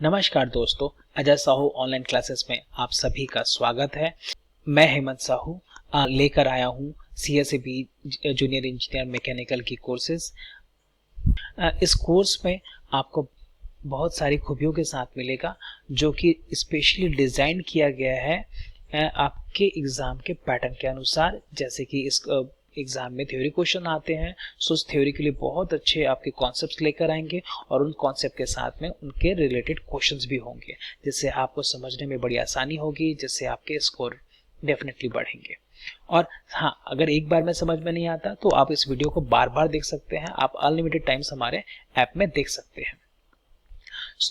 नमस्कार दोस्तों, Ajay Sahu online classes में आप सभी का स्वागत है। मैं हेमंत साहू लेकर आया हूँ CSEB जूनियर इंजीनियर मैकेनिकल की कोर्सेज। इस कोर्स में आपको बहुत सारी खूबियों के साथ मिलेगा जो कि स्पेशली डिज़ाइन किया गया है आपके एग्ज़ाम के पैटर्न के अनुसार। जैसे कि इस एग्जाम में थ्योरी क्वेश्चन आते हैं, सो उस थ्योरी के लिए बहुत अच्छे आपके कॉन्सेप्ट्स लेकर आएंगे और उन कॉन्सेप्ट के साथ में उनके रिलेटेड क्वेश्चंस भी होंगे, जिससे आपको समझने में बड़ी आसानी होगी, जिससे आपके स्कोर डेफिनेटली बढ़ेंगे। और हाँ, अगर एक बार में समझ में नहीं आता तो आप इस वीडियो को बार बार देख सकते हैं। आप अनलिमिटेड टाइम्स हमारे ऐप में देख सकते हैं।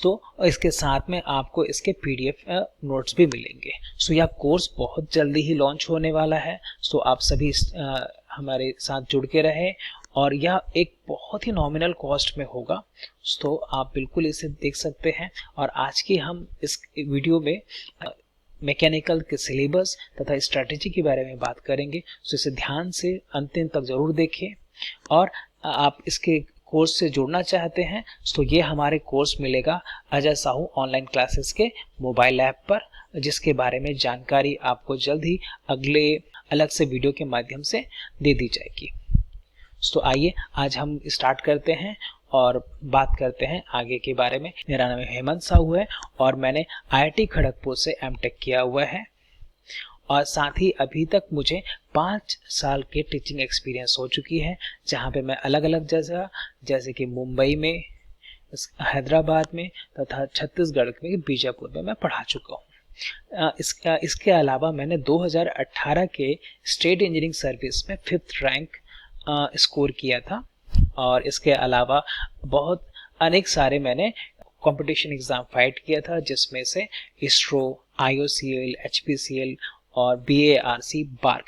तो इसके साथ में आपको इसके PDF नोट्स भी मिलेंगे। सो यह कोर्स बहुत जल्दी ही लॉन्च होने वाला है। सो आप सभी हमारे साथ जुड़ के रहे और यह एक बहुत ही नॉमिनल कॉस्ट में होगा। तो आप बिल्कुल इसे देख सकते हैं। और आज की हम इस वीडियो में मैकेनिकल के सिलेबस तथा स्ट्रैटेजी के बारे में बात करेंगे। सो इसे ध्यान से अंतिम तक जरूर देखें। और आप इसके कोर्स से जुड़ना चाहते हैं तो ये हमारे कोर्स मिलेगा अजय साहू ऑनलाइन क्लासेस के मोबाइल ऐप पर, जिसके बारे में जानकारी आपको जल्द ही अगले अलग से वीडियो के माध्यम से दे दी जाएगी। तो आइए आज हम स्टार्ट करते हैं और बात करते हैं आगे के बारे में। मेरा नाम हेमंत साहू है और मैंने IIT खड़गपुर से MTech किया हुआ है और साथ ही अभी तक मुझे 5 साल के टीचिंग एक्सपीरियंस हो चुकी है, जहाँ पे मैं अलग अलग जगह जैसे कि मुंबई में, हैदराबाद में तथा छत्तीसगढ़ में बीजापुर में मैं पढ़ा चुका हूँ। इसके अलावा मैंने 2018 के स्टेट इंजीनियरिंग सर्विस में 5th रैंक स्कोर किया था। और इसके अलावा बहुत अनेक सारे मैंने कंपटीशन एग्जाम फाइट किया था, जिसमें से ISRO, IOCL, HPCL और BARC बार्क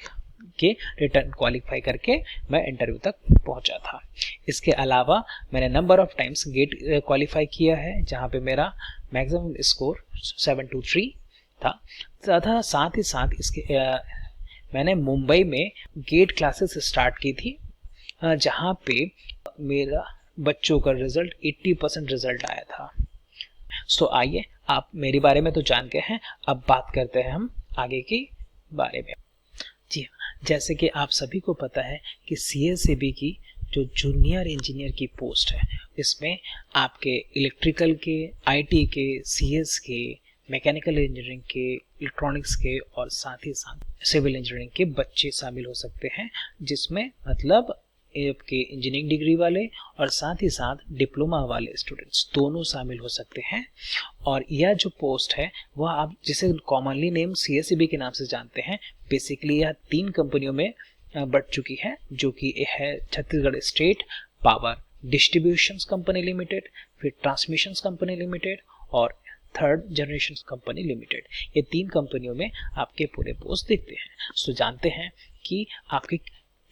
के रिटर्न क्वालिफाई करके मैं इंटरव्यू तक पहुंचा था। इसके अलावा मैंने number of times gate qualify किया है, जहां पे मेरा मैक्सिमम स्कोर 723 था। तथा साथ ही साथ इसके मैंने मुंबई में गेट क्लासेस स्टार्ट की थी, जहां पे मेरा बच्चों का रिजल्ट 80% रिजल्ट आया था। सो आइए, आप मेरे बारे में तो जान गए हैं, अब बात करते हैं हम आगे की बारे में। जी हाँ, जैसे कि आप सभी को पता है कि CSEB की जो जूनियर इंजीनियर की पोस्ट है, इसमें आपके इलेक्ट्रिकल के, IT के, CS के, मैकेनिकल इंजीनियरिंग के, इलेक्ट्रॉनिक्स के और साथ ही साथ सिविल इंजीनियरिंग के बच्चे शामिल हो सकते हैं, जिसमें मतलब आपके इंजीनियरिंग डिग्री वाले और साथ ही साथ डिप्लोमा वाले स्टूडेंट्स दोनों शामिल हो सकते हैं। और यह जो पोस्ट है वह आप जिसे कॉमनली नेम CSEB के नाम से जानते हैं, बेसिकली यह 3 कंपनियों में बढ़ चुकी है, जो कि है Chhattisgarh state power distribution company limited, फिर ट्रांसमिशन कंपनी लिमिटेड और 3rd जनरेशन कंपनी लिमिटेड। ये 3 कंपनियों में आपके पूरे पोस्ट दिखते हैं। सो जानते हैं कि आपके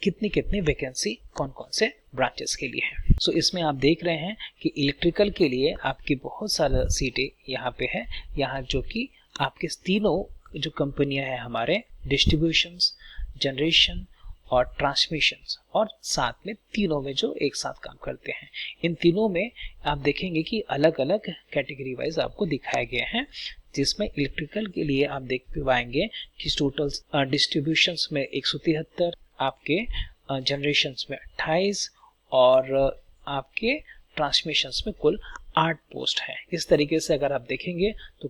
कितनी कितनी वैकेंसी कौन कौन से ब्रांचेस के लिए है। सो इसमें आप देख रहे हैं कि इलेक्ट्रिकल के लिए आपकी बहुत सारी सीटें यहाँ पे है, यहाँ जो कि आपके तीनों जो कंपनियां हैं हमारे डिस्ट्रीब्यूशंस, जनरेशन और ट्रांसमिशंस, और साथ में तीनों में जो एक साथ काम करते हैं, इन तीनों में आप देखेंगे कि अलग अलग कैटेगरी वाइज आपको दिखाए गए हैं, जिसमें इलेक्ट्रिकल के लिए आप देख पाएंगे कि टोटल डिस्ट्रीब्यूशंस में 173, आपके जनरेशन्स में 28 और आपके ट्रांसमिशंस में कुल 8 पोस्ट है। इस तरीके से अगर आप देखेंगे तो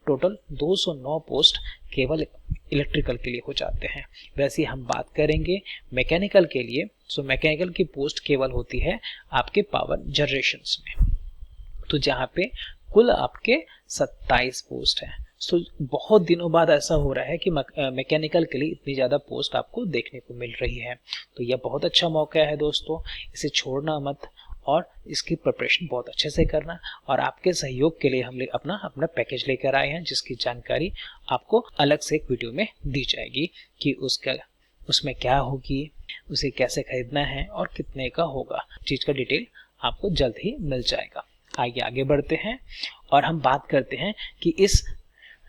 टोटल 209 पोस्ट केवल इलेक्ट्रिकल के लिए हो जाते हैं। वैसे हम बात करेंगे मैकेनिकल के लिए, सो मैकेनिकल की पोस्ट केवल होती है आपके पावर जनरेशन्स में, तो जहाँ पे कुल आपके 27 पोस्ट है। सो बहुत दिनों बाद ऐसा हो रहा है कि मैकेनिकल के लिए इतनी ज़्यादा पोस्ट आपको देखने को मिल रही है, तो यह बहुत अच्छा मौका है दोस्तों, इसे छोड़ना मत और इसकी प्रिपरेशन बहुत अच्छे से करना। और आपके सहयोग के लिए हम अपना पैकेज लेकर आए हैं, जिसकी जानकारी आपको अलग से एक वीडियो में दी जाएगी कि उसमें क्या होगी, उसे कैसे खरीदना है और कितने का होगा। चीज़ का डिटेल आपको जल्द ही मिल जाएगा। आइए आगे बढ़ते हैं और हम बात करते हैं कि इस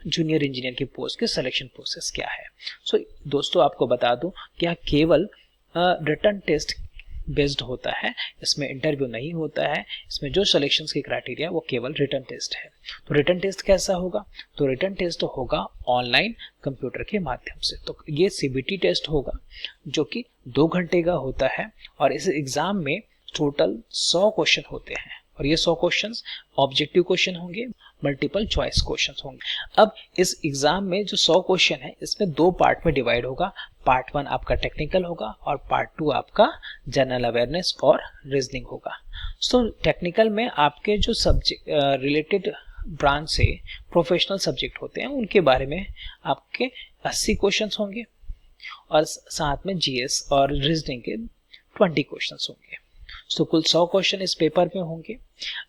जूनियर इंजीनियर की पोस्ट के सिलेक्शन प्रोसेस क्या है। सो दोस्तों, आपको बता दूं कि यह केवल रिटन टेस्ट बेस्ड होता है, इसमें इंटरव्यू नहीं होता है, इसमें जो सिलेक्शन की क्राइटेरिया वो केवल रिटन टेस्ट है। तो रिटन टेस्ट कैसा होगा? तो रिटन टेस्ट होगा ऑनलाइन कंप्यूटर के माध्यम से। तो ये सीबीटी टेस्ट होगा जो कि 2 घंटे का होता है और इस एग्जाम में टोटल 100 क्वेश्चन होते हैं और ये 100 क्वेश्चंस ऑब्जेक्टिव क्वेश्चन होंगे, मल्टीपल चॉइस क्वेश्चंस होंगे। अब इस एग्जाम में जो 100 क्वेश्चन है इसमें 2 पार्ट में डिवाइड होगा। पार्ट 1 आपका टेक्निकल होगा और पार्ट 2 आपका जनरल अवेयरनेस और रीजनिंग होगा। सो टेक्निकल में आपके जो सब्जेक्ट रिलेटेड ब्रांच से प्रोफेशनल सब्जेक्ट होते हैं उनके बारे में आपके 80 क्वेश्चंस होंगे और साथ में जीएस और रीजनिंग के 20 क्वेश्चंस होंगे। सो कुल 100 क्वेश्चन इस पेपर में होंगे।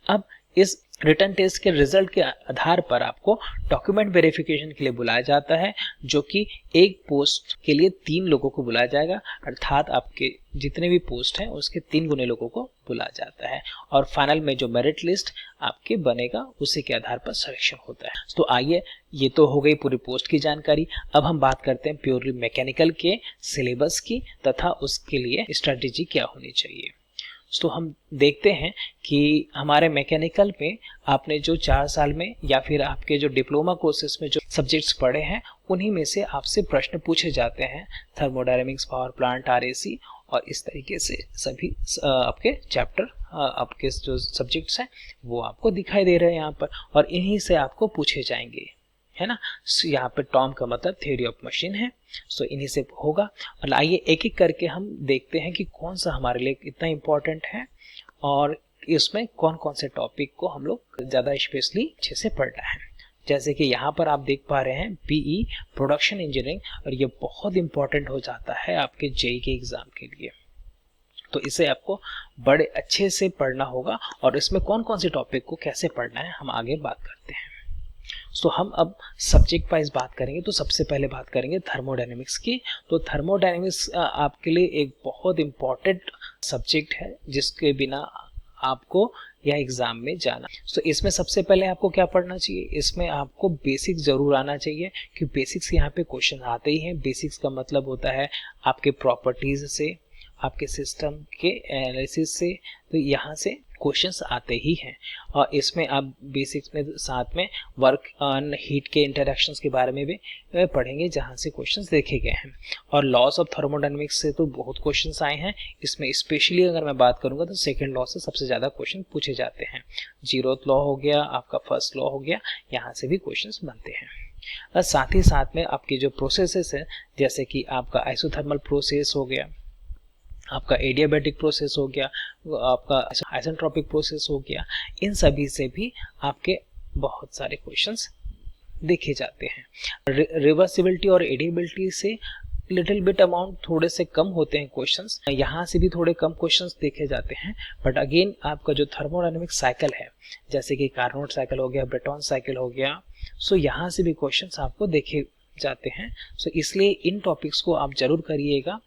अब इस रिटन टेस्ट के रिजल्ट के आधार पर आपको डॉक्यूमेंट वेरिफिकेशन के लिए बुलाया जाता है, जो कि एक पोस्ट के लिए 3 लोगों को बुलाया जाएगा, अर्थात आपके जितने भी पोस्ट हैं उसके 3 गुने लोगों को बुलाया जाता है और फाइनल में जो मेरिट लिस्ट आपके बनेगा उसी के आधार पर सिलेक्शन होता है। तो आइए, ये तो हो गई पूरी पोस्ट की जानकारी। अब हम बात करते हैं प्योरली मैकेनिकल के सिलेबस की तथा उसके लिए स्ट्रेटेजी क्या होनी चाहिए। तो हम देखते हैं कि हमारे मैकेनिकल में आपने जो 4 साल में या फिर आपके जो डिप्लोमा कोर्सेज में जो सब्जेक्ट्स पढ़े हैं उन्हीं में से आपसे प्रश्न पूछे जाते हैं, थर्मोडायनेमिक्स, पावर प्लांट, आरएसी और इस तरीके से सभी आपके चैप्टर, आपके जो सब्जेक्ट्स हैं वो आपको दिखाई दे रहे हैं यहाँ पर और इन्हीं से आपको पूछे जाएंगे, है ना। यहाँ पे टॉम का मतलब थ्योरी ऑफ मशीन है, सो इन्हीं से होगा। और आइए एक एक करके हम देखते हैं कि कौन सा हमारे लिए इतना इम्पोर्टेंट है और इसमें कौन कौन से टॉपिक को हम लोग ज़्यादा स्पेशली अच्छे से पढ़ना है। जैसे कि यहाँ पर आप देख पा रहे हैं पीई प्रोडक्शन इंजीनियरिंग, और ये बहुत इंपॉर्टेंट हो जाता है आपके जेईई के एग्ज़ाम के लिए। तो इसे आपको बड़े अच्छे से पढ़ना होगा और इसमें कौन कौन से टॉपिक को कैसे पढ़ना है हम आगे बात करते हैं। तो हम अब सब्जेक्ट वाइज बात करेंगे। तो सबसे पहले बात करेंगे थर्मोडायनेमिक्स की। तो थर्मोडायनेमिक्स आपके लिए एक बहुत इम्पॉर्टेंट सब्जेक्ट है जिसके बिना आपको यह एग्जाम में जाना। तो इसमें सबसे पहले आपको क्या पढ़ना चाहिए? इसमें आपको बेसिक्स जरूर आना चाहिए कि बेसिक्स यहाँ पे क्वेश्चन आते ही हैं। बेसिक्स का मतलब होता है आपके प्रॉपर्टीज से, आपके सिस्टम के एनालिसिस से, तो यहाँ से क्वेश्चंस आते ही हैं। और इसमें आप बेसिक्स में साथ में वर्क ऑन हीट के इंटरेक्शंस के बारे में भी पढ़ेंगे जहाँ से क्वेश्चंस देखे गए हैं। और लॉस ऑफ थर्मोडायनेमिक्स से तो बहुत क्वेश्चंस आए हैं। इसमें स्पेशली अगर मैं बात करूँगा तो सेकेंड लॉ से सबसे ज़्यादा क्वेश्चन पूछे जाते हैं। 0th लॉ हो गया, आपका फर्स्ट लॉ हो गया, यहाँ से भी क्वेश्चंस बनते हैं। और साथ ही साथ में आपकी जो प्रोसेसेस है, जैसे कि आपका आइसोथर्मल प्रोसेस हो गया, आपका एडियाबैटिक प्रोसेस हो गया, आपका आइसेंट्रोपिक प्रोसेस हो गया, इन सभी से भी आपके बहुत सारे क्वेश्चंस देखे जाते हैं। रिवर्सिबिलिटी और एडियाबिलिटी से लिटिल बिट अमाउंट थोड़े से कम होते हैं क्वेश्चंस, यहाँ से भी थोड़े कम क्वेश्चंस देखे जाते हैं। बट अगेन आपका जो थर्मोडायनेमिक साइकिल है, जैसे कि कार्नोट साइकिल हो गया, ब्रेटॉन साइकिल हो गया, सो यहाँ से भी क्वेश्चंस आपको देखे जाते हैं। सो इसलिए इन टॉपिक्स को आप जरूर करिएगा,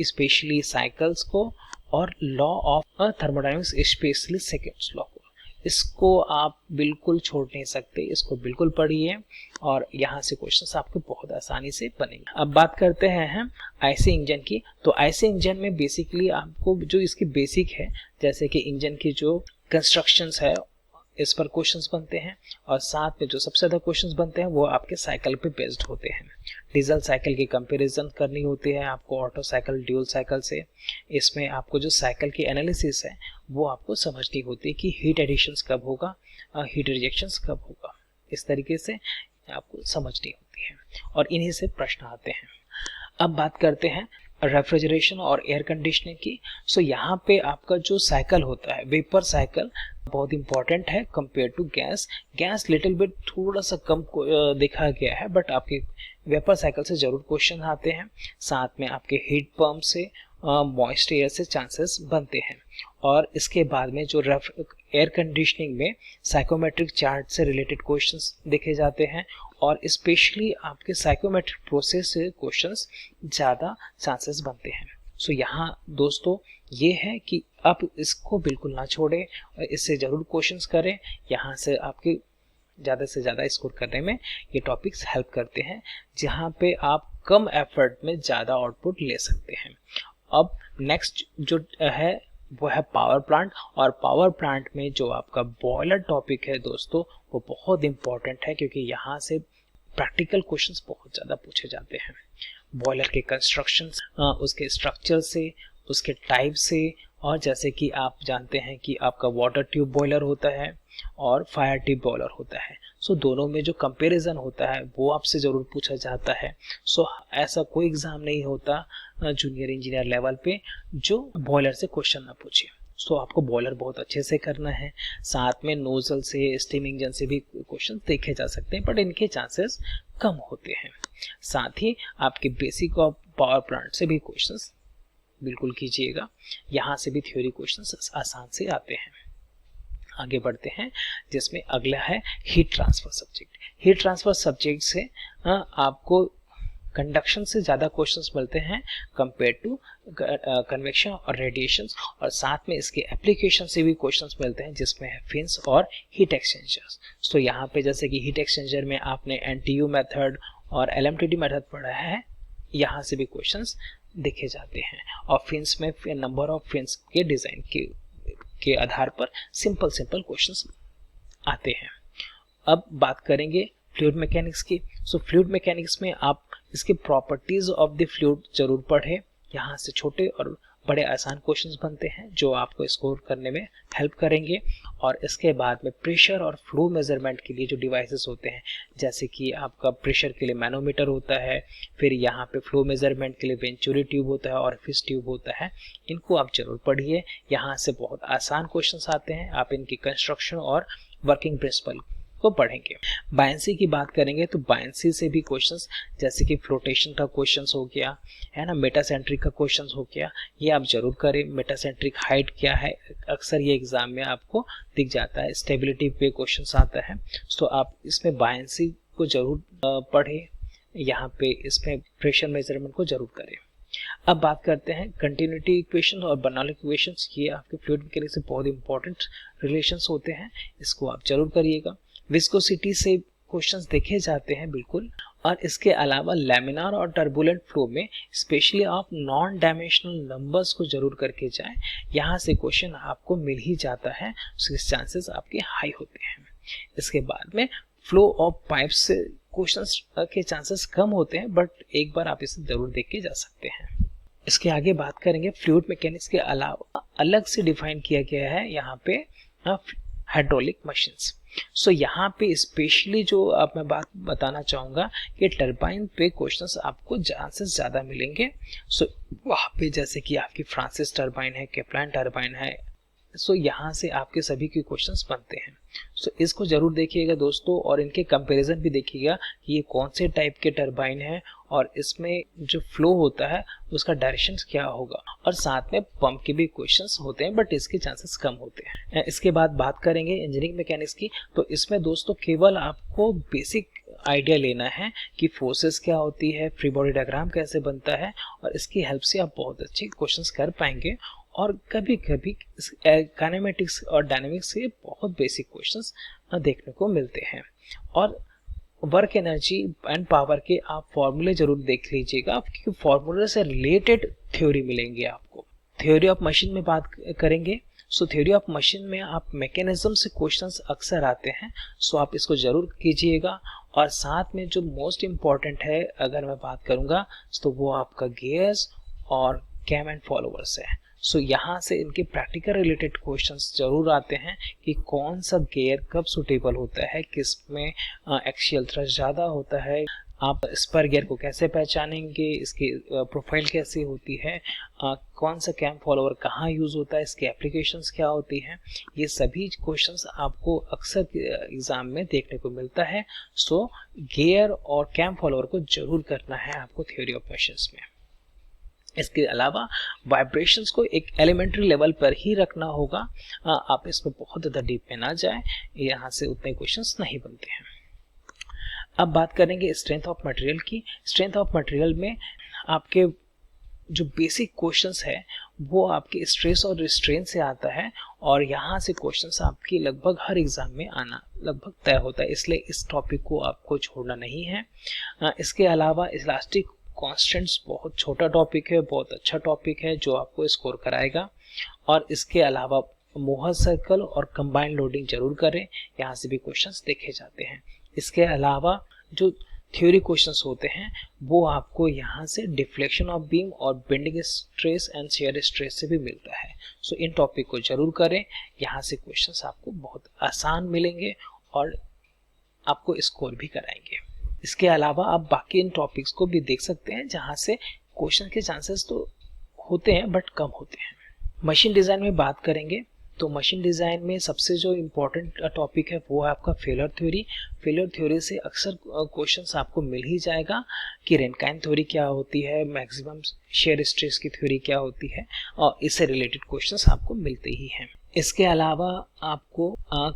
स्पेशली साइकिल्स को और law of thermodynamics, specially second law को। इसको आप बिल्कुल छोड़ नहीं सकते, इसको बिल्कुल पढ़िए और यहाँ से क्वेश्चंस आपको बहुत आसानी से बनेंगे। अब बात करते हैं हम आईसी इंजन की। तो आईसी इंजन में बेसिकली आपको जो इसकी बेसिक है, जैसे कि इंजन की जो कंस्ट्रक्शंस है इस पर क्वेश्चंस बनते हैं और साथ में जो सबसे ज़्यादा क्वेश्चंस बनते हैं वो आपके साइकिल पे बेस्ड होते हैं। डीजल साइकिल की कंपैरिजन करनी होती है आपको ऑटो साइकिल, ड्यूल साइकिल से। इसमें आपको जो साइकिल की एनालिसिस है वो आपको समझनी होती है कि हीट एडिशंस कब होगा, हीट रिजेक्शंस कब होगा, इस तरीके से आपको समझनी होती है और इन्हीं से प्रश्न आते हैं। अब बात करते हैं रेफ्रिजरेशन और एयर कंडीशनिंग की। सो यहाँ पे आपका जो साइकिल होता है, वेपर साइकिल, बहुत इंपॉर्टेंट है compare to gas. Gas little bit थोड़ा सा कम देखा गया है, बट आपके वेपर साइकिल से जरूर क्वेश्चन आते हैं। साथ में आपके हीट पंप से, मॉइस्ट एयर से चांसेस बनते हैं। और इसके बाद में जो एयर कंडीशनिंग में साइकोमेट्रिक चार्ट से रिलेटेड क्वेश्चंस देखे जाते हैं और स्पेशली आपके साइकोमेट्रिक प्रोसेस से क्वेश्चंस ज़्यादा चांसेस बनते हैं। सो यहाँ दोस्तों ये है कि आप इसको बिल्कुल ना छोड़ें और इससे ज़रूर क्वेश्चंस करें। यहाँ से आपके ज़्यादा से ज़्यादा स्कोर करने में ये टॉपिक्स हेल्प करते हैं, जहाँ पे आप कम एफर्ट में ज़्यादा आउटपुट ले सकते हैं। अब नेक्स्ट जो है वो है पावर प्लांट, और पावर प्लांट में जो आपका बॉयलर टॉपिक है दोस्तों वो बहुत इंपॉर्टेंट है, क्योंकि यहाँ से प्रैक्टिकल क्वेश्चंस बहुत ज़्यादा पूछे जाते हैं बॉयलर के कंस्ट्रक्शन, उसके स्ट्रक्चर से, उसके टाइप से, और जैसे कि आप जानते हैं कि आपका वाटर ट्यूब बॉयलर होता है और फायर ट्यूब बॉयलर होता है। सो दोनों में जो कंपैरिजन होता है वो आपसे ज़रूर पूछा जाता है। सो ऐसा कोई एग्ज़ाम नहीं होता जूनियर इंजीनियर लेवल पे जो बॉयलर से क्वेश्चन ना पूछे। सो आपको बॉयलर बहुत अच्छे से करना है, साथ में नोजल से, स्टीम इंजन से भी क्वेश्चन देखे जा सकते हैं, बट इनके चांसेस कम होते हैं। साथ ही आपके बेसिक ऑफ पावर प्लांट से भी क्वेश्चंस बिल्कुल कीजिएगा, यहाँ से भी थ्योरी क्वेश्चंस आसान से आते हैं। आगे बढ़ते हैं, जिसमें अगला है heat transfer subject. Heat transfer subject से आपको कंडक्शन से ज़्यादा क्वेश्चंस मिलते हैं कंपेयर टू कन्वेक्शन और रेडिएशन, और साथ में इसके एप्लीकेशन से भी क्वेश्चंस मिलते हैं, जिसमें है फिन्स और हीट एक्सचेंजर्स। तो यहाँ पे जैसे कि हीट एक्सचेंजर में आपने एनटीयू मेथड और एलएमटीडी मेथड पढ़ा है, यहाँ से भी क्वेश्चंस देखे जाते हैं। और फिन्स में नंबर ऑफ फिन्स के डिज़ाइन के आधार पर सिंपल क्वेश्चंस आते हैं। अब बात करेंगे फ्लूइड मैकेनिक्स की। सो फ्लूइड मैकेनिक्स में आप इसके प्रॉपर्टीज ऑफ द फ्लूइड जरूर पढ़ें, यहाँ से छोटे और बड़े आसान क्वेश्चंस बनते हैं जो आपको स्कोर करने में हेल्प करेंगे। और इसके बाद में प्रेशर और फ्लो मेजरमेंट के लिए जो डिवाइसेस होते हैं, जैसे कि आपका प्रेशर के लिए मैनोमीटर होता है, फिर यहाँ पे फ्लो मेजरमेंट के लिए वेंचुरी ट्यूब होता है और फिश ट्यूब होता है, इनको आप जरूर पढ़िए। यहाँ से बहुत आसान क्वेश्चंस आते हैं, आप इनकी कंस्ट्रक्शन और वर्किंग प्रिंसिपल को पढ़ेंगे। बायंसी की बात करेंगे तो बायंसी से भी क्वेश्चंस, जैसे कि फ्लोटेशन का क्वेश्चंस हो गया है ना, मेटासेंट्रिक का क्वेश्चंस हो गया, ये आप जरूर करें। मेटासेंट्रिक हाइट क्या है, अक्सर ये एग्जाम में आपको दिख जाता है। स्टेबिलिटी पे क्वेश्चंस आता है, तो आप इसमें बायंसी को जरूर पढ़ें, यहाँ पे इसमें प्रेशर मेजरमेंट को जरूर करें। अब बात करते हैं कंटिन्यूटी इक्वेशन और बर्नौली इक्वेशंस। ये आपके फ्लूइड मैकेनिक्स से बहुत इंपॉर्टेंट रिलेशंस होते हैं, इसको आप जरूर करिएगा। विस्कोसिटी से क्वेश्चंस देखे जाते हैं बिल्कुल, और इसके अलावा लैमिनार और टर्बुलेंट फ्लो में स्पेशली आप नॉन डायमेंशनल नंबर्स को जरूर करके जाएं, यहाँ से क्वेश्चन आपको मिल ही जाता है, उसके चांसेस आपके हाई होते हैं। इसके बाद में फ्लो ऑफ पाइप से क्वेश्चंस के चांसेस कम होते हैं, बट एक बार आप इसे जरूर देख के जा सकते हैं। इसके आगे बात करेंगे फ्लूइड मैकेनिक्स के अलावा अलग से डिफाइन किया गया है यहाँ पे हाइड्रोलिक मशीन्स। सो यहाँ पे स्पेशली जो अब मैं बात बताना चाहूँगा कि टरबाइन पे क्वेश्चंस आपको चांसेस ज़्यादा मिलेंगे। सो वहाँ पे जैसे कि आपकी फ्रांसिस टरबाइन है, कैप्लान टरबाइन है, सो यहाँ से आपके सभी के क्वेश्चंस बनते हैं। सो इसको जरूर देखिएगा दोस्तों, और इनके कंपैरिजन भी देखिएगा कि ये कौन से टाइप के टरबाइन है और इसमें जो फ्लो होता है उसका डायरेक्शन क्या होगा, और साथ में पंप के भी क्वेश्चंस होते हैं, बट इसके चांसेस कम होते हैं। इसके बाद बात करेंगे इंजीनियरिंग मैकेनिक्स की। तो इसमें दोस्तों केवल आपको बेसिक आइडिया लेना है कि फोर्सेस क्या होती है, फ्री बॉडी डायग्राम कैसे बनता है, और इसकी हेल्प से आप बहुत अच्छे क्वेश्चंस कर पाएंगे। और कभी कभी काइनेमेटिक्स और डायनामिक्स से बहुत बेसिक क्वेश्चंस देखने को मिलते हैं। और वर्क एनर्जी एंड पावर के आप फॉर्मूले जरूर देख लीजिएगा, क्योंकि फॉर्मूले से रिलेटेड थ्योरी मिलेंगे आपको। थ्योरी ऑफ मशीन में बात करेंगे। सो थ्योरी ऑफ मशीन में आप मैकेनिज्म से क्वेश्चंस अक्सर आते हैं, सो आप इसको जरूर कीजिएगा। और साथ में जो मोस्ट इम्पॉर्टेंट है अगर मैं बात करूँगा तो वो आपका गियर्स और कैम एंड फॉलोवर्स है। सो यहाँ से इनके प्रैक्टिकल रिलेटेड क्वेश्चंस जरूर आते हैं कि कौन सा गियर कब सुटेबल होता है, किस में एक्सियल थ्रस्ट ज़्यादा होता है, आप स्पर गियर को कैसे पहचानेंगे, इसकी प्रोफाइल कैसी होती है, कौन सा कैम फॉलोवर कहाँ यूज़ होता है, इसकी एप्लीकेशंस क्या होती हैं, ये सभी क्वेश्चंस आपको अक्सर एग्ज़ाम में देखने को मिलता है। सो गियर और कैम फॉलोवर को जरूर करना है आपको थ्योरी ऑफ मशीन्स में। इसके अलावा वाइब्रेशंस को एक एलिमेंट्री लेवल पर ही रखना होगा, आप इसमें बहुत ज़्यादा डीप में ना जाएं, यहाँ से उतने क्वेश्चंस नहीं बनते हैं। अब बात करेंगे स्ट्रेंथ ऑफ मटेरियल की। स्ट्रेंथ ऑफ मटेरियल में आपके जो बेसिक क्वेश्चंस है वो आपके स्ट्रेस और रिस्ट्रेन से आता है, और यहाँ से क्वेश्चंस आपकी लगभग हर एग्जाम में आना लगभग तय होता है, इसलिए इस टॉपिक को आपको छोड़ना नहीं है। इसके अलावा इलास्टिक कॉन्स्टेंट्स बहुत छोटा टॉपिक है, बहुत अच्छा टॉपिक है जो आपको स्कोर कराएगा। और इसके अलावा मोहर सर्कल और कंबाइंड लोडिंग जरूर करें, यहाँ से भी क्वेश्चंस देखे जाते हैं। इसके अलावा जो थ्योरी क्वेश्चंस होते हैं वो आपको यहाँ से डिफ्लेक्शन ऑफ बीम और bending stress and shear stress से भी मिलता है। सो इन टॉपिक को जरूर करें, यहाँ से क्वेश्चंस आपको बहुत आसान मिलेंगे और आपको स्कोर भी कराएंगे। इसके अलावा आप बाकी इन टॉपिक्स को भी देख सकते हैं जहाँ से क्वेश्चन के चांसेस तो होते हैं बट कम होते हैं। मशीन डिज़ाइन में बात करेंगे तो मशीन डिज़ाइन में सबसे जो इम्पोर्टेंट टॉपिक है वो है आपका फेलर थ्योरी। फेलर थ्योरी से अक्सर क्वेश्चंस आपको मिल ही जाएगा कि रेनकाइन थ्योरी क्या होती है, मैक्सिमम शेयर स्ट्रेस की थ्योरी क्या होती है, और इससे रिलेटेड क्वेश्चंस आपको मिलते ही हैं। इसके अलावा आपको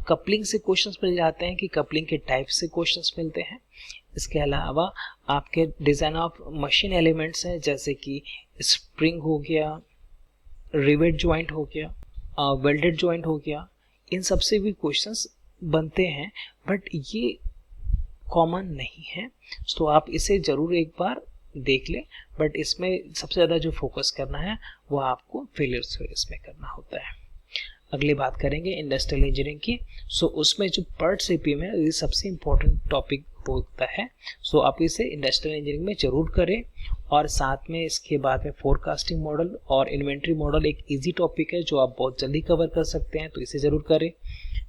कपलिंग से क्वेश्चंस मिल जाते हैं कि कपलिंग के टाइप से क्वेश्चंस मिलते हैं। इसके अलावा आपके डिज़ाइन ऑफ मशीन एलिमेंट्स हैं जैसे कि स्प्रिंग हो गया, रिवेट जॉइंट हो गया, वेल्डेड जॉइंट हो गया, इन सब से भी क्वेश्चंस बनते हैं बट ये कॉमन नहीं है। तो आप इसे ज़रूर एक बार देख लें, बट इसमें सबसे ज़्यादा जो फोकस करना है वो आपको फेलियर थ्योरीज में करना होता है। अगली बात करेंगे इंडस्ट्रियल इंजीनियरिंग की। सो उसमें जो पर्ट सीपीएम है ये सबसे इम्पोर्टेंट टॉपिक होता है। सो आप इसे इंडस्ट्रियल इंजीनियरिंग में जरूर करें। और साथ में इसके बाद में फोरकास्टिंग मॉडल और इन्वेंट्री मॉडल एक इजी टॉपिक है जो आप बहुत जल्दी कवर कर सकते हैं, तो इसे जरूर करें,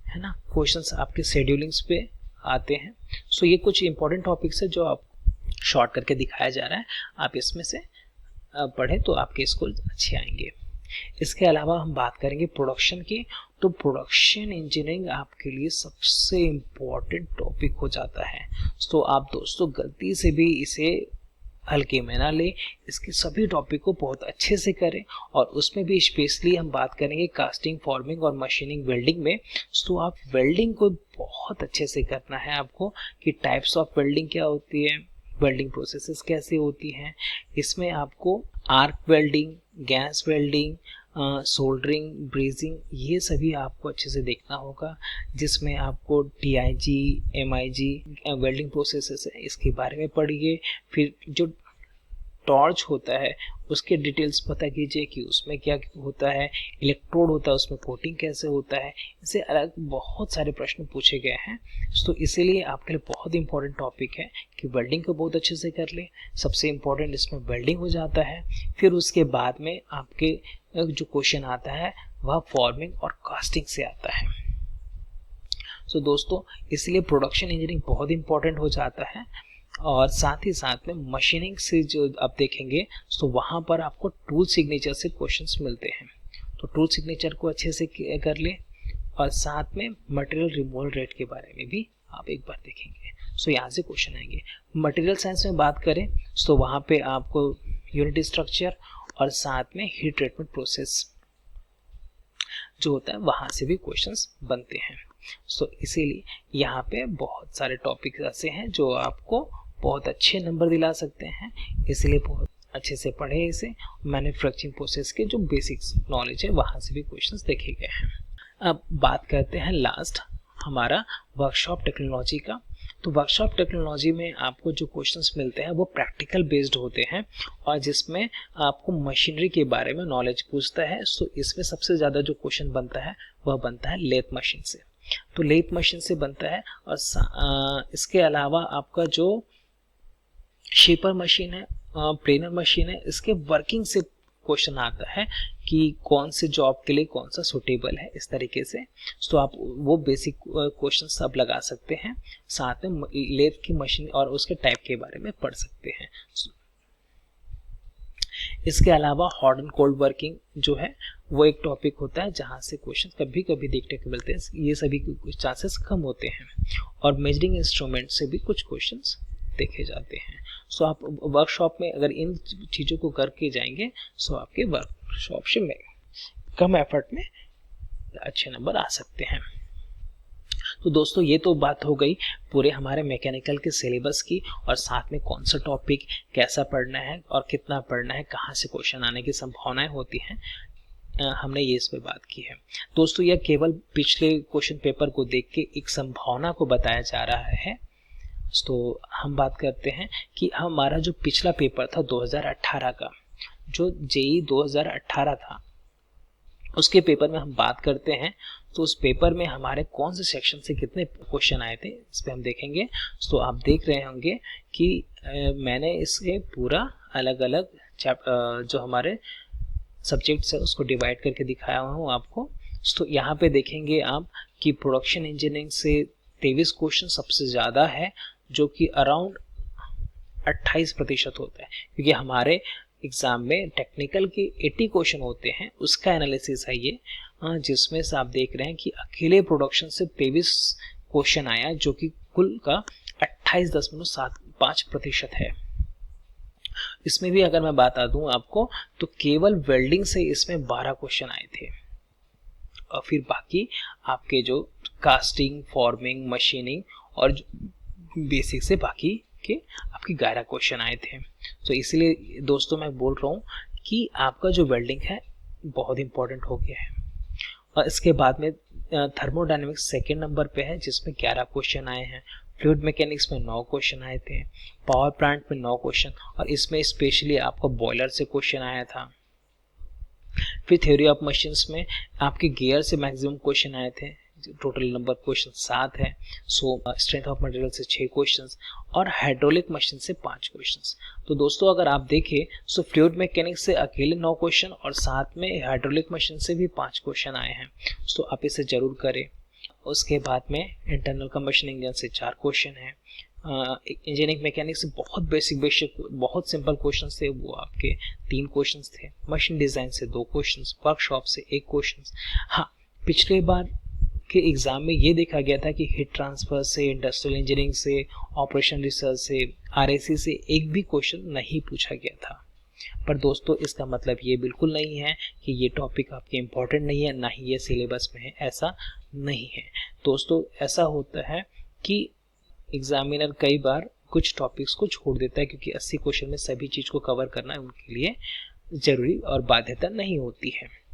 है ना। क्वेश्चंस आपके शेड्यूलिंग्स पे आते हैं। सो ये कुछ इंपॉर्टेंट टॉपिक्स है जो आप शॉर्ट करके दिखाया जा रहा है, आप इसमें से पढ़ें तो आपके स्कोर अच्छे आएंगे। इसके अलावा हम बात करेंगे प्रोडक्शन की। तो प्रोडक्शन इंजीनियरिंग आपके लिए सबसे इम्पोर्टेंट टॉपिक हो जाता है। तो आप दोस्तों गलती से भी इसे हल्के में ना ले, इसके सभी टॉपिक को बहुत अच्छे से करें। और उसमें भी स्पेशली हम बात करेंगे कास्टिंग, फॉर्मिंग और मशीनिंग, वेल्डिंग में। तो आप वेल्डिंग को बहुत अच्छे से करना है आपको कि टाइप्स ऑफ वेल्डिंग क्या होती है, वेल्डिंग प्रोसेसेस कैसे होती हैं। इसमें आपको arc welding, gas welding, soldering, brazing, ये सभी आपको अच्छे से देखना होगा, जिसमें आपको TIG, MIG वेल्डिंग प्रोसेसेस है, इसके बारे में पढ़िए। फिर जो टॉर्च होता है उसके डिटेल्स पता कीजिए कि उसमें क्या होता है, इलेक्ट्रोड होता है उसमें कोटिंग कैसे होता है, इससे अलग बहुत सारे प्रश्न पूछे गए हैं। तो इसीलिए आपके लिए बहुत इंपॉर्टेंट टॉपिक है कि वेल्डिंग को बहुत अच्छे से कर ले। सबसे इम्पोर्टेंट इसमें वेल्डिंग हो जाता है। फिर उसके बाद में आपके जो क्वेश्चन आता है वह फॉर्मिंग और कास्टिंग से आता है। तो दोस्तों इसलिए प्रोडक्शन इंजीनियरिंग बहुत इंपॉर्टेंट हो जाता है। और साथ ही साथ में मशीनिंग से जो आप देखेंगे तो वहाँ पर आपको टूल सिग्नेचर से क्वेश्चंस मिलते हैं, तो टूल सिग्नेचर को अच्छे से कर लें। और साथ में मटेरियल रिमूवल रेट के बारे में भी आप एक बार देखेंगे। सो यहाँ से क्वेश्चन आएंगे। मटेरियल साइंस में बात करें तो वहाँ पे आपको यूनिट स्ट्रक्चर और साथ में हीट ट्रीटमेंट प्रोसेस जो होता है वहाँ से भी क्वेश्चंस बनते हैं। सो इसीलिए यहाँ पे बहुत सारे टॉपिक ऐसे हैं जो आपको बहुत अच्छे नंबर दिला सकते हैं, इसलिए बहुत अच्छे से पढ़े इसे। मैन्युफैक्चरिंग प्रोसेस के जो बेसिक्स नॉलेज है वहाँ से भी क्वेश्चंस देखे गए हैं। अब बात करते हैं लास्ट हमारा वर्कशॉप टेक्नोलॉजी का। तो वर्कशॉप टेक्नोलॉजी में आपको जो क्वेश्चंस मिलते हैं वो प्रैक्टिकल बेस्ड होते हैं और जिसमें आपको मशीनरी के बारे में नॉलेज पूछता है। सो इसमें सबसे ज़्यादा जो क्वेश्चन बनता है वह बनता है लेथ मशीन से। तो लेथ मशीन से बनता है। और इसके अलावा आपका जो शेपर मशीन है, प्लेनर मशीन है, इसके वर्किंग से क्वेश्चन आता है कि कौन से जॉब के लिए कौन सा सुटेबल है, इस तरीके से। तो आप वो बेसिक क्वेश्चन सब लगा सकते हैं, साथ में लेथ की मशीन और उसके टाइप के बारे में पढ़ सकते हैं। इसके अलावा हॉट एंड कोल्ड वर्किंग जो है वो एक टॉपिक होता है जहाँ से क्वेश्चन कभी कभी देखने को मिलते हैं, ये सभी कुछ चांसेस कम होते हैं। और मेजरिंग इंस्ट्रूमेंट से भी कुछ क्वेश्चंस देखे जाते हैं। सो आप वर्कशॉप में अगर इन चीज़ों को करके जाएंगे सो आपके वर्कशॉप से में कम एफर्ट में अच्छे नंबर आ सकते हैं। तो दोस्तों ये तो बात हो गई पूरे हमारे मैकेनिकल के सिलेबस की और साथ में कौन सा टॉपिक कैसा पढ़ना है और कितना पढ़ना है, कहाँ से क्वेश्चन आने की संभावनाएं होती हैं, हमने ये इस पे बात की है। दोस्तों यह केवल पिछले क्वेश्चन पेपर को देख के एक संभावना को बताया जा रहा है तो हम बात करते हैं कि हमारा जो पिछला पेपर था 2018 का, जो जेई 2018 था, उसके पेपर में हम बात करते हैं। तो उस पेपर में हमारे कौन से सेक्शन से कितने क्वेश्चन आए थे इस पर हम देखेंगे। तो आप देख रहे होंगे कि मैंने इसके पूरा अलग अलग जो हमारे सब्जेक्ट्स है उसको डिवाइड करके दिखाया हूँ आपको। तो यहाँ पे देखेंगे आप कि प्रोडक्शन इंजीनियरिंग से 23 क्वेश्चन सबसे ज़्यादा है, जो कि अराउंड 28% होता है, क्योंकि हमारे एग्जाम में टेक्निकल के 80 क्वेश्चन होते हैं, उसका एनालिसिस है ये, जिसमें से आप देख रहे हैं कि अकेले प्रोडक्शन से 23 क्वेश्चन आया, जो कि कुल का 28.75% है। इसमें भी अगर मैं बता दूं आपको, तो केवल वेल्डिंग से इसमें 12 क्वेश्चन आए थे, और फिर बाकी आपके जो कास्टिंग, फॉर्मिंग, मशीनिंग और बेसिक से बाकी के आपके 11 क्वेश्चन आए थे। तो इसलिए दोस्तों मैं बोल रहा हूँ कि आपका जो वेल्डिंग है बहुत इंपॉर्टेंट हो गया है। और इसके बाद में थर्मोडायनेमिक्स सेकेंड नंबर पे है, जिसमें 11 क्वेश्चन आए हैं। फ्लूइड मैकेनिक्स में 9 क्वेश्चन आए थे। पावर प्लांट में 9 क्वेश्चन, और इसमें स्पेशली आपको बॉयलर से क्वेश्चन आया था। फिर थ्योरी ऑफ मशीन्स में आपके गियर से मैक्सिमम क्वेश्चन आए थे, टोटल नंबर क्वेश्चन 7 है। सो स्ट्रेंथ ऑफ मटेरियल से 6 क्वेश्चंस और हाइड्रोलिक मशीन से 5 क्वेश्चंस। तो दोस्तों अगर आप देखें तो फ्लूइड मैकेनिक्स से अकेले 9 क्वेश्चन और साथ में हाइड्रोलिक मशीन से भी 5 क्वेश्चन आए हैं। तो आप इसे जरूर करें। उसके बाद में इंटरनल कंबशन इंजन से 4 क्वेश्चन है। इंजीनियरिंग मैकेनिक्स से बहुत बेसिक बहुत सिंपल क्वेश्चन थे, वो आपके 3 क्वेश्चन थे। मशीन डिजाइन से 2 क्वेश्चन, वर्कशॉप से 1 क्वेश्चन। हाँ, पिछले बार के एग्जाम में ये देखा गया था कि हीट ट्रांसफर से, इंडस्ट्रियल इंजीनियरिंग से, ऑपरेशन रिसर्च से, आरएसी से एक भी क्वेश्चन नहीं पूछा गया था। पर दोस्तों इसका मतलब ये बिल्कुल नहीं है कि ये टॉपिक आपके इम्पोर्टेंट नहीं है, ना ही ये सिलेबस में है, ऐसा नहीं है दोस्तों। ऐसा होता है कि एग्जामिनर कई बार कुछ टॉपिक्स को छोड़ देता है, क्योंकि 80 क्वेश्चन में सभी चीज़ को कवर करना उनके लिए जरूरी और बाध्यता नहीं होती है।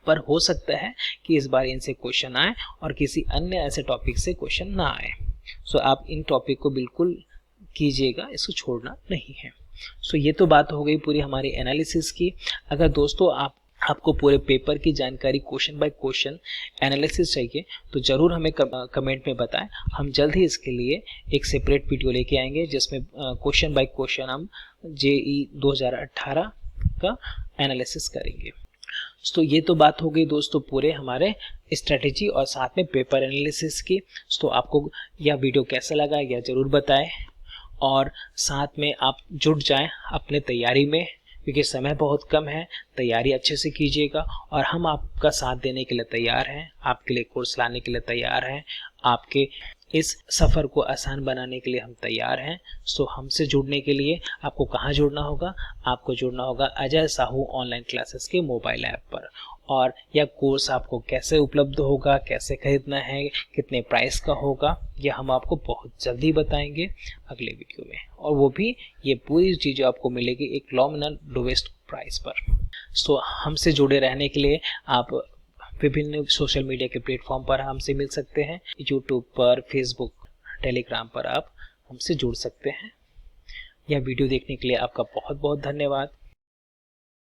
पर हो सकता है कि इस बार इनसे क्वेश्चन आए और किसी अन्य ऐसे टॉपिक से क्वेश्चन ना आए। सो आप इन टॉपिक को बिल्कुल कीजिएगा, इसको छोड़ना नहीं है। सो ये तो बात हो गई पूरी हमारी एनालिसिस की। अगर दोस्तों आपको पूरे पेपर की जानकारी क्वेश्चन बाय क्वेश्चन एनालिसिस चाहिए तो ज़रूर हमें कमेंट में बताएं। हम जल्द ही इसके लिए एक सेपरेट वीडियो लेके आएंगे, जिसमें क्वेश्चन बाय क्वेश्चन हम जेई 2018 का एनालिसिस करेंगे। तो ये तो बात हो गई दोस्तों पूरे हमारे स्ट्रेटेजी और साथ में पेपर एनालिसिस की। तो आपको यह वीडियो कैसा लगा यह ज़रूर बताएं, और साथ में आप जुट जाएं अपने तैयारी में, क्योंकि समय बहुत कम है। तैयारी अच्छे से कीजिएगा और हम आपका साथ देने के लिए तैयार हैं, आपके लिए कोर्स लाने के लिए तैयार हैं, आपके इस सफ़र को आसान बनाने के लिए हम तैयार हैं। सो हमसे जुड़ने के लिए आपको कहाँ जुड़ना होगा? आपको जुड़ना होगा अजय साहू ऑनलाइन क्लासेस के मोबाइल ऐप पर। और यह कोर्स आपको कैसे उपलब्ध होगा, कैसे खरीदना है, कितने प्राइस का होगा, यह हम आपको बहुत जल्दी बताएंगे अगले वीडियो में। और वो भी ये पूरी चीज़ें आपको मिलेगी एक नॉमिनल लोवेस्ट प्राइस पर। सो हमसे जुड़े रहने के लिए आप विभिन्न सोशल मीडिया के प्लेटफॉर्म पर हमसे मिल सकते हैं। यूट्यूब पर, फेसबुक, टेलीग्राम पर आप हमसे जुड़ सकते हैं। यह वीडियो देखने के लिए आपका बहुत बहुत धन्यवाद।